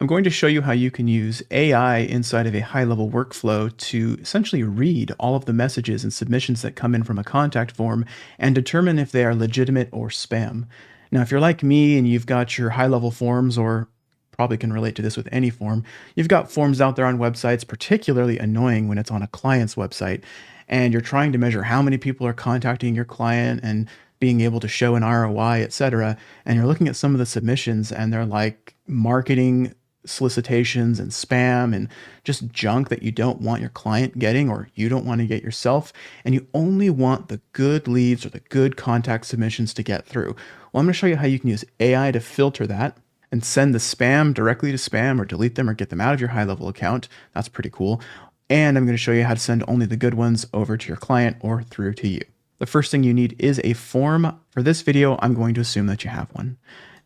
I'm going to show you how you can use AI inside of a high-level workflow to essentially read all of the messages and submissions that come in from a contact form and determine if they are legitimate or spam. Now, if you're like me and you've got your high-level forms, or probably can relate to this with any form, you've got forms out there on websites, particularly annoying when it's on a client's website, and you're trying to measure how many people are contacting your client and being able to show an ROI, etc. And you're looking at some of the submissions and they're like marketing solicitations and spam and just junk that you don't want your client getting or you don't want to get yourself, and you only want the good leads or the good contact submissions to get through. Well, I'm going to show you how you can use AI to filter that and send the spam directly to spam or delete them or get them out of your high-level account. That's pretty cool. And I'm going to show you how to send only the good ones over to your client or through to you. The first thing you need is a form. For this video, I'm going to assume that you have one.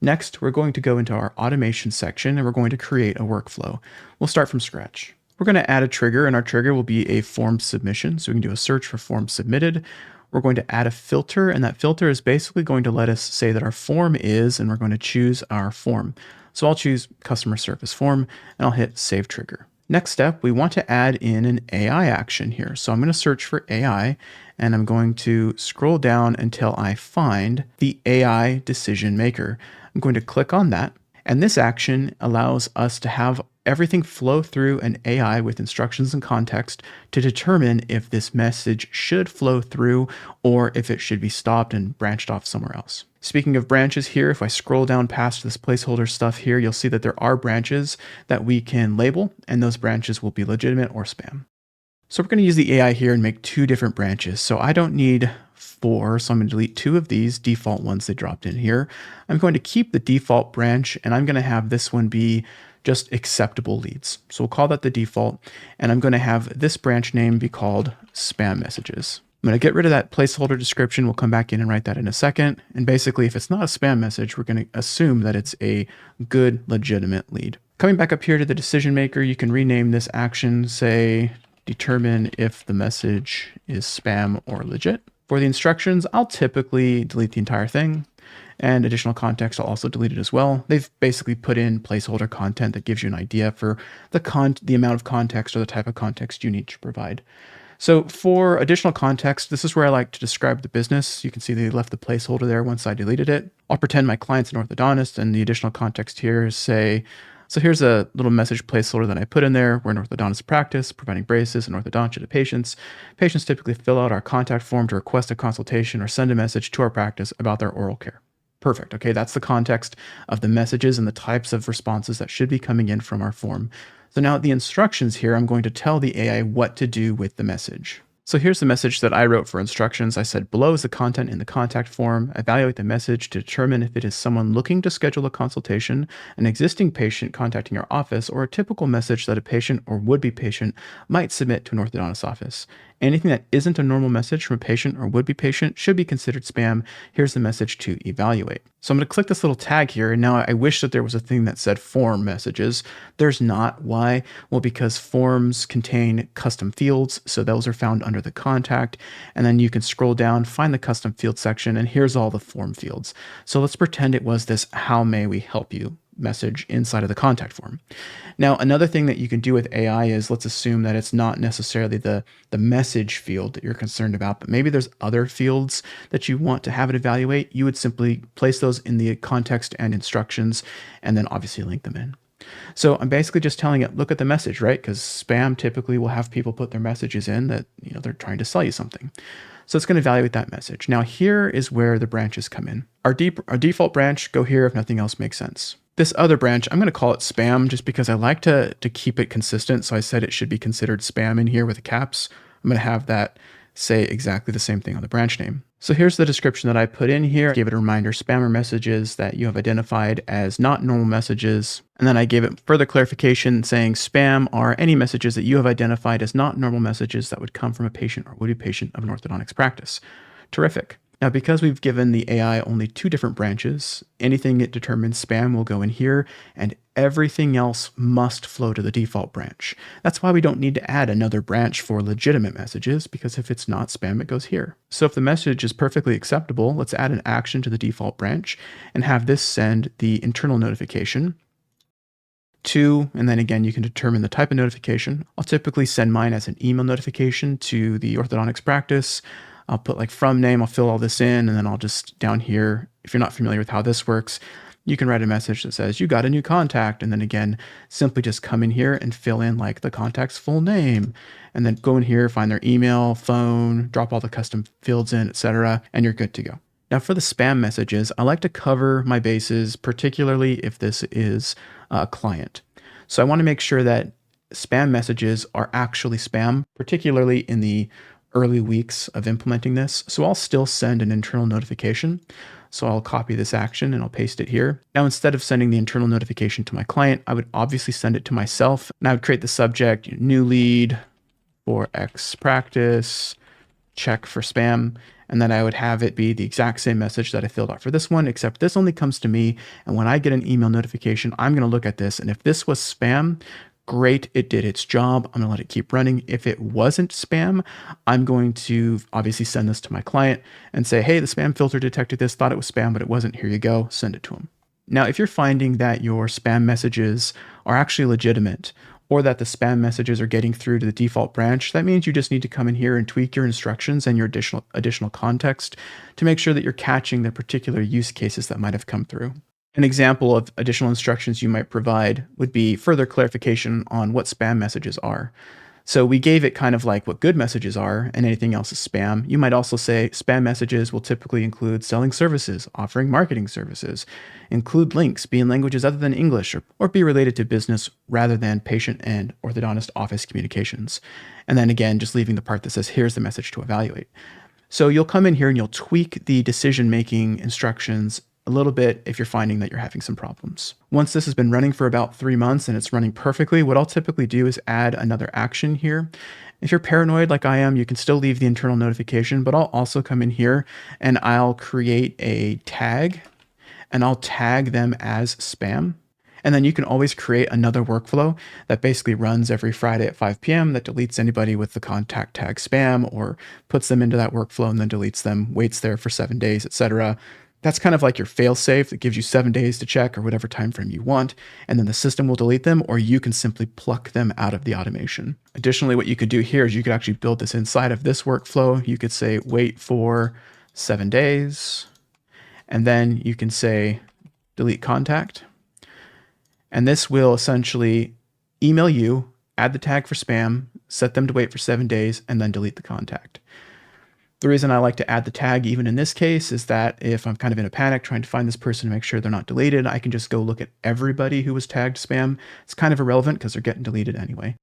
Next, we're going to go into our automation section and we're going to create a workflow. We'll start from scratch. We're going to add a trigger, and our trigger will be a form submission. So we can do a search for form submitted. We're going to add a filter, and that filter is basically going to let us say that our form is, and we're going to choose our form. So I'll choose customer service form and I'll hit save trigger. Next step, we want to add in an AI action here. So I'm going to search for AI and I'm going to scroll down until I find the AI decision maker. I'm going to click on that. And this action allows us to have everything flow through an AI with instructions and context to determine if this message should flow through or if it should be stopped and branched off somewhere else. Speaking of branches here, if I scroll down past this placeholder stuff here, you'll see that there are branches that we can label, and those branches will be legitimate or spam. So we're going to use the AI here and make two different branches. So I don't need 4, so I'm going to delete 2 of these default ones they dropped in here. I'm going to keep the default branch, and I'm going to have this one be just acceptable leads. So we'll call that the default, and I'm going to have this branch name be called spam messages. I'm going to get rid of that placeholder description. We'll come back in and write that in a second. And basically, if it's not a spam message, we're going to assume that it's a good, legitimate lead. Coming back up here to the decision maker, you can rename this action, say, determine if the message is spam or legit. For the instructions, I'll typically delete the entire thing, and additional context, I'll also delete it as well. They've basically put in placeholder content that gives you an idea for the amount of context or the type of context you need to provide. So for additional context, this is where I like to describe the business. You can see they left the placeholder there once I deleted it. I'll pretend my client's an orthodontist, and the additional context here is say, so here's a little message placeholder that I put in there. We're an orthodontist practice, providing braces and orthodontia to patients. Patients typically fill out our contact form to request a consultation or send a message to our practice about their oral care. Perfect. Okay, that's the context of the messages and the types of responses that should be coming in from our form. So now the instructions here, I'm going to tell the AI what to do with the message. So here's the message that I wrote for instructions. I said, below is the content in the contact form. Evaluate the message to determine if it is someone looking to schedule a consultation, an existing patient contacting our office, or a typical message that a patient or would-be patient might submit to an orthodontist office. Anything that isn't a normal message from a patient or would-be patient should be considered spam. Here's the message to evaluate. So I'm going to click this little tag here, and now I wish that there was a thing that said form messages. There's not. Why? Well, because forms contain custom fields, so those are found under the contact, and then you can scroll down, find the custom field section, and here's all the form fields. So let's pretend it was this "How may we help you?" message inside of the contact form. Now, another thing that you can do with AI is, let's assume that it's not necessarily the message field that you're concerned about, but maybe there's other fields that you want to have it evaluate. You would simply place those in the context and instructions, and then obviously link them in. So I'm basically just telling it, look at the message, right? Because spam typically will have people put their messages in that, they're trying to sell you something. So it's going to evaluate that message. Now here is where the branches come in. Our default branch, go here if nothing else makes sense. This other branch, I'm going to call it spam just because I like to keep it consistent. So I said it should be considered spam in here with the caps. I'm going to have that say exactly the same thing on the branch name. So here's the description that I put in here. I gave it a reminder, spammer messages that you have identified as not normal messages. And then I gave it further clarification saying spam are any messages that you have identified as not normal messages that would come from a patient or would-be patient of an orthodontics practice. Terrific. Now, because we've given the AI only 2 different branches, anything it determines spam will go in here, and everything else must flow to the default branch. That's why we don't need to add another branch for legitimate messages, because if it's not spam, it goes here. So if the message is perfectly acceptable, let's add an action to the default branch and have this send the internal notification Two, and then again, you can determine the type of notification. I'll typically send mine as an email notification to the orthodontics practice. I'll put like from name, I'll fill all this in, and then I'll just down here, if you're not familiar with how this works, you can write a message that says, you got a new contact. And then again, simply just come in here and fill in like the contact's full name. And then go in here, find their email, phone, drop all the custom fields in, etc., and you're good to go. Now for the spam messages, I like to cover my bases, particularly if this is a client. So I want to make sure that spam messages are actually spam, particularly in the early weeks of implementing this. So I'll still send an internal notification. So I'll copy this action and I'll paste it here. Now, instead of sending the internal notification to my client, I would obviously send it to myself. And I would create the subject, new lead for X practice, check for spam. And then I would have it be the exact same message that I filled out for this one, except this only comes to me. And when I get an email notification, I'm going to look at this. And if this was spam, great, it did its job. I'm going to let it keep running. If it wasn't spam, I'm going to obviously send this to my client and say, hey, the spam filter detected this, thought it was spam, but it wasn't. Here you go. Send it to them. Now, if you're finding that your spam messages are actually legitimate, or that the spam messages are getting through to the default branch, that means you just need to come in here and tweak your instructions and your additional context to make sure that you're catching the particular use cases that might have come through. An example of additional instructions you might provide would be further clarification on what spam messages are. So we gave it kind of like what good messages are, and anything else is spam. You might also say spam messages will typically include selling services, offering marketing services, include links, be in languages other than English, or be related to business rather than patient and orthodontist office communications. And then again, just leaving the part that says, here's the message to evaluate. So you'll come in here and you'll tweak the decision-making instructions a little bit if you're finding that you're having some problems. Once this has been running for about 3 months and it's running perfectly, what I'll typically do is add another action here. If you're paranoid like I am, you can still leave the internal notification, but I'll also come in here and I'll create a tag and I'll tag them as spam. And then you can always create another workflow that basically runs every Friday at 5 p.m. that deletes anybody with the contact tag spam or puts them into that workflow and then deletes them, waits there for 7 days, etc. That's kind of like your fail safe that gives you 7 days to check or whatever time frame you want, and then the system will delete them, or you can simply pluck them out of the automation. Additionally, what you could do here is you could actually build this inside of this workflow. You could say wait for 7 days, and then you can say delete contact. And this will essentially email you, add the tag for spam, set them to wait for 7 days, and then delete the contact. The reason I like to add the tag even in this case is that if I'm kind of in a panic trying to find this person to make sure they're not deleted, I can just go look at everybody who was tagged spam. It's kind of irrelevant because they're getting deleted anyway.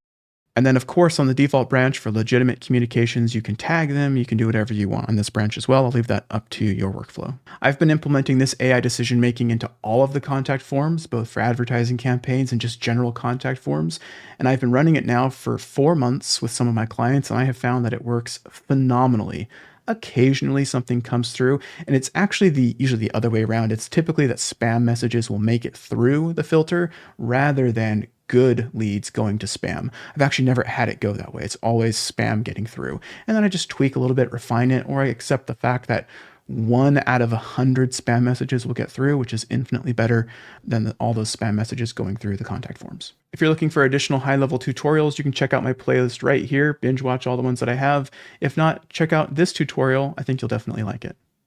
And then of course on the default branch for legitimate communications, you can tag them, you can do whatever you want on this branch as well. I'll leave that up to your workflow. I've been implementing this AI decision making into all of the contact forms, both for advertising campaigns and just general contact forms. And I've been running it now for 4 months with some of my clients, and I have found that it works phenomenally. Occasionally something comes through, and it's actually usually the other way around. It's typically that spam messages will make it through the filter rather than good leads going to spam. I've actually never had it go that way. It's always spam getting through. And then I just tweak a little bit, refine it, or I accept the fact that 1 out of 100 spam messages will get through, which is infinitely better than all those spam messages going through the contact forms. If you're looking for additional high-level tutorials, you can check out my playlist right here, binge watch all the ones that I have. If not, check out this tutorial. I think you'll definitely like it.